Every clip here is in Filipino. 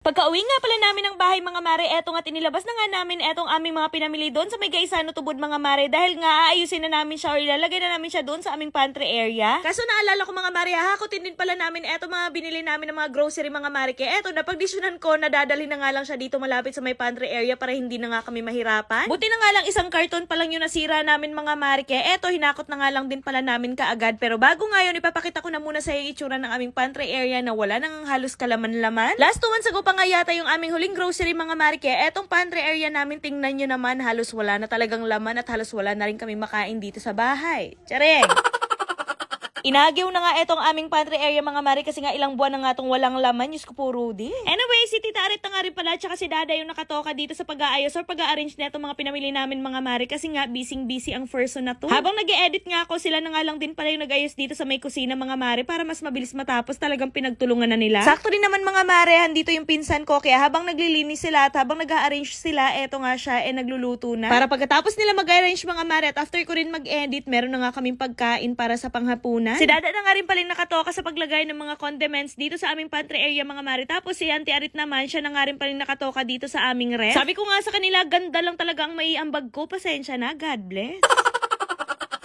Pagka-uwi nga pala namin ng bahay mga mare, eto nga tinilabas na nga namin etong aming mga pinamili doon sa may Gaisano Tubod mga mare dahil nga aayusin na namin siya or ilalagay na namin siya doon sa aming pantry area. Kaso naalala ko mga mare, hahakutin din pala namin eto mga binili namin ng mga grocery mga mare kaya eto napagdesisyonan ko na dadalhin na nga lang siya dito malapit sa may pantry area para hindi na nga kami mahirapan. Buti na nga lang isang karton pa lang yung nasira namin mga mare kaya eto hinakot na nga lang din pala namin kaagad pero bago nga yun ipapakita ko na muna sa iyo itsura ng aming pantry area na wala nang halos kalaman-laman. Last 2 months ago pa nga yata yung aming huling grocery mga mare kaya etong pantry area namin tingnan nyo naman halos wala na talagang laman at halos wala na rin kami makain dito sa bahay. Tsaring! Inagyaw na nga etong aming pantry area mga mare kasi nga ilang buwan na nga itong walang laman. Diyos ko po, Rudy. Anyway, si Tita Aret na nga rin pala tsaka si Dada yung nakatoka dito sa pag-aayos or pag-arrange na itong mga pinamili namin mga mare kasi nga busy ang person na to. Habang nag-e-edit nga ako, sila na nga lang din pala yung nag-ayos dito sa may kusina mga mare para mas mabilis matapos talagang pinagtulungan na nila. Sakto din naman mga mare, handito yung pinsan ko kaya habang naglilinis sila at habang nag-arrange sila, eto nga siya nagluluto na. Para pagkatapos nila mag-arrange mga mare at after ko rin mag-edit, meron na nga kaming pagkain para sa panghapunan. Si Dada na nga rin pala nakatoka sa paglagay ng mga condiments dito sa aming pantry area mga mare. Tapos si Auntie Arit naman, siya na nga rin pala nakatoka dito sa aming ref. Sabi ko nga sa kanila, ganda lang talaga ang maiambag ko. Pasensya na, God bless.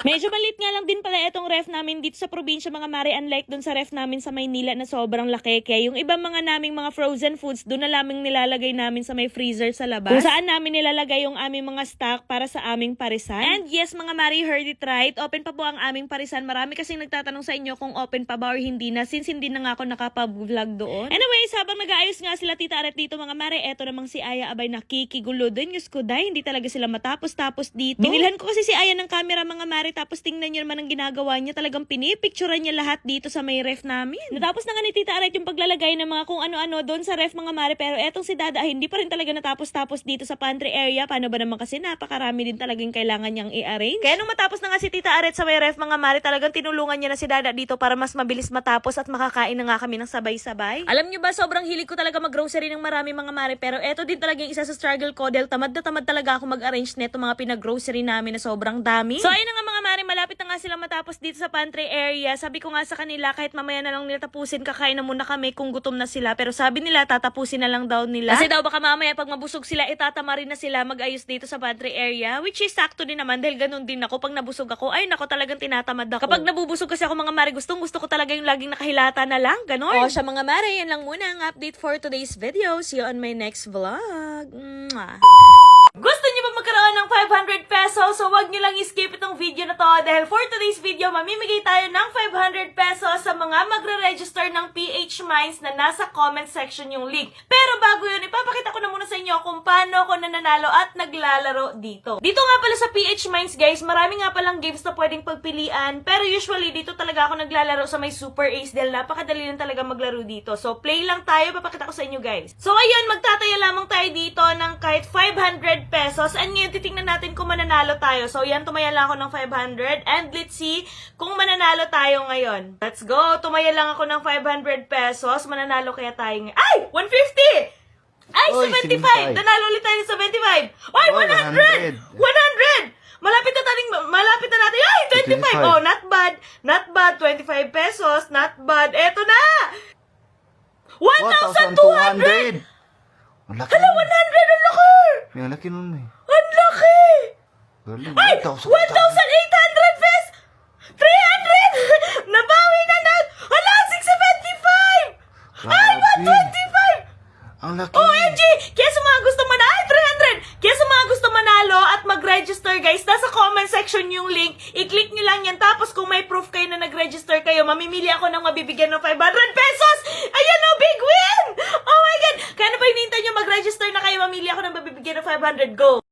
Medyo maliit nga lang din pala itong ref namin dito sa probinsya mga mare, unlike dun sa ref namin sa Maynila na sobrang laki. Kaya yung ibang mga naming mga frozen foods, dun na lamang nilalagay namin sa may freezer sa labas. Kung saan namin nilalagay yung aming mga stock para sa aming parisan. And yes mga mare, you heard it right. Open pa po ang aming parisan. Marami kasing nagtatanong sa inyo kung open pa ba or hindi na since hindi na nga ako nakapag-vlog doon. Anyways, habang nag-aayos nga sila Tita Aret dito mga mare, eto namang si Aya abay nakikigulo dun. Diyos ko dahil hindi talaga sila matapos-tapos dito. Binilhan ko kasi si Aya ng camera mga mare tapos tingnan nyo naman ang ginagawa niya. Talagang pinipicturean niya lahat dito sa may ref namin. Natapos na nga ni Tita Aret yung paglalagay ng mga kung ano-ano doon sa ref mga mare. Pero etong si Dada hindi pa rin talaga natapos-tapos dito sa pantry area. Paano ba naman kasi napakarami din talagang kailangan niyang i-arrange. Kaya nung matapos na nga si Tita Aret sa may ref mga mare, talagang tinulungan niya na si Dada dito para mas mabilis matapos at makakain na nga kami ng sabay-sabay. Alam niyo ba, sobrang hilig ko talaga mag-grocery ng marami mga mare. Pero eto din talaga yung isa sa struggle ko dahil tamad na tamad talaga ako mag-arrange neto mga pinag-grocery namin na sobrang dami. So ayun na nga mga mare, malapit na nga sila matapos dito sa pantry area. Sabi ko nga sa kanila kahit mamaya na lang nila tapusin, kakain na muna kami kung gutom na sila. Pero sabi nila tatapusin na lang daw nila. Kasi daw baka mamaya pag mabusog sila, itatama rin na sila mag-ayos dito sa pantry area. Which is sakto din naman dahil ganun din ako. Pag nabusog ako, ay nako talagang tinatamad ako. Kapag nabubusog kasi ako mga mare, gusto ko talaga yung laging nakahilata na lang. Ganon. O siya mga mare, yan lang muna ang update for today's video. See you on my next vlog. Mwah. Gusto niyo ba magkaroon ng 500 pesos? So wag niyo lang i-skip itong video na to dahil for today's video, mamimigay tayo ng 500 pesos sa mga magre-register ng PH Minds na nasa comment section yung link. Pero bago yun, ipapakita ko na muna sa inyo kung paano ako nananalo at naglalaro dito. Dito nga pala sa PH Minds guys, marami nga palang games na pwedeng pagpilian. Pero usually dito talaga ako naglalaro sa may Super Ace dahil napakadali lang talaga maglaro dito. So play lang tayo, papakita ko sa inyo guys. So ayun, magtataya lamang tayo dito ng kahit 500 pesos. And ngayon, titingnan natin kung mananalo tayo. So, yan, tumaya lang ako ng 500. And let's see kung mananalo tayo ngayon. Let's go! Tumaya lang ako ng 500 pesos. Mananalo kaya tayo ngayon. Ay! 150! Ay, Oy, 75! Nanalo ulit tayo ng 75! Ay, 100! 100! Malapit na natin. Ay, 25! Oh, not bad. Not bad. 25 pesos. Not bad. Eto na! 1,200! Ang laki Hala, 100! nun. Ang laki! Ang laki nun eh. Ang laki! Galing, Ay! 1,800 pesos! 300! Nabawi na na! Hala! 675! Ay! 125! Ang laki. OMG! Kaya sa mga gusto manalo, ay 300! Kaya sa mga gusto manalo at mag-register guys, nasa comment section yung link. I-click nyo lang yan. Tapos kung may proof kayo na nag-register kayo, mamimili ako ng mabibigyan ng 500 pesos! Ayan o! Big win! Oh my God! Kaya na ba hinihintay nyo mag-register na kayo, mamili ako ng mabibigyan ng 500? Go!